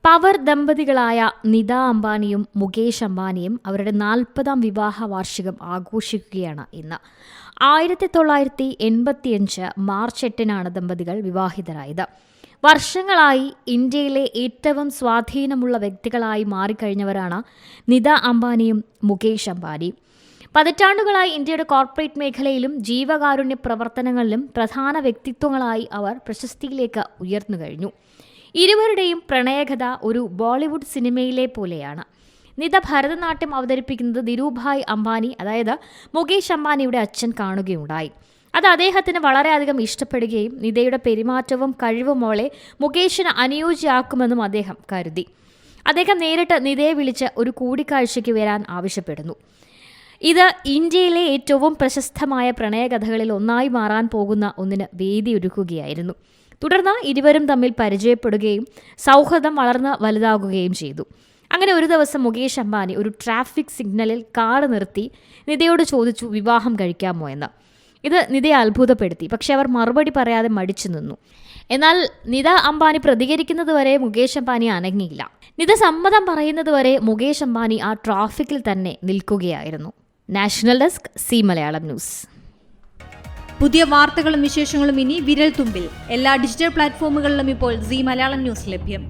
Power ദമ്പതികളായ Nita അംബാനിയും Mukesh അംബാനിയും അവരുടെ 40ാം വിവാഹ വാർഷികം ആഘോഷിക്കുകയാണ് ഇന്ന്. 1985 മാർച്ച് 8-നാണ് ദമ്പതികൾ വിവാഹിതരായത്. വർഷങ്ങളായി ഇന്ത്യയിലെ ഏറ്റവും സ്വാധീനമുള്ള വ്യക്തികളായി മാറിക്കഴിഞ്ഞവരാണ് നിത അംബാനിയും മുകേഷ് അംബാനിയും. പതിറ്റാണ്ടുകളായി ഇന്ത്യയുടെ കോർപ്പറേറ്റ് മേഖലയിലും ജീവകാരുണ്യ പ്രവർത്തനങ്ങളിലും പ്രധാന വ്യക്തിത്വങ്ങളായി അവർ പ്രശസ്തിയിലേക്ക് ഉയർന്നു കഴിഞ്ഞു. ഇരുവരുടെയും പ്രണയകഥ ഒരു ബോളിവുഡ് സിനിമയിലെ പോലെയാണ്. നിത ഭരതനാട്യം അവതരിപ്പിക്കുന്നത് ധീരുഭായ് അംബാനി, അതായത് മുകേഷ് അംബാനിയുടെ അച്ഛൻ, കാണുകയുണ്ടായി. അത് അദ്ദേഹത്തിന് വളരെയധികം ഇഷ്ടപ്പെടുകയും നിതയുടെ പെരുമാറ്റവും കഴിവും മോളെ മുകേഷിന് അനുയോജ്യമാക്കുമെന്നും അദ്ദേഹം കരുതി. അദ്ദേഹം നേരിട്ട് നിതയെ വിളിച്ച് ഒരു കൂടിക്കാഴ്ചയ്ക്ക് വരാൻ ആവശ്യപ്പെടുന്നു. ഇത് ഇന്ത്യയിലെ ഏറ്റവും പ്രശസ്തമായ പ്രണയകഥകളിൽ ഒന്നായി മാറാൻ പോകുന്ന ഒന്നിന് വേദിയൊരുക്കുകയായിരുന്നു. തുടർന്ന് ഇരുവരും തമ്മിൽ പരിചയപ്പെടുകയും സൗഹൃദം വളർന്ന് വലുതാകുകയും ചെയ്തു. അങ്ങനെ ഒരു ദിവസം മുകേഷ് അംബാനി ഒരു ട്രാഫിക് സിഗ്നലിൽ കാർ നിർത്തി നിതയോട് ചോദിച്ചു വിവാഹം കഴിക്കാമോ എന്ന്. ഇത് നിതയെ അത്ഭുതപ്പെടുത്തി. പക്ഷെ അവർ മറുപടി പറയാതെ മടിച്ചു നിന്നു. എന്നാൽ നിത അംബാനി പ്രതികരിക്കുന്നതുവരെ മുകേഷ് അംബാനി അനങ്ങിയില്ല. നിത സമ്മതം പറയുന്നതുവരെ മുകേഷ് അംബാനി ആ ട്രാഫിക്കിൽ തന്നെ നിൽക്കുകയായിരുന്നു. National desk, C Malayalam news. പുതിയ വാർത്തകളും വിശേഷങ്ങളും ഇനി വിരൽ തുമ്പിൽ. എല്ലാ ഡിജിറ്റൽ പ്ലാറ്റ്ഫോമുകളിലും ഇപ്പോൾ സി മലയാളം ന്യൂസ് ലഭ്യം.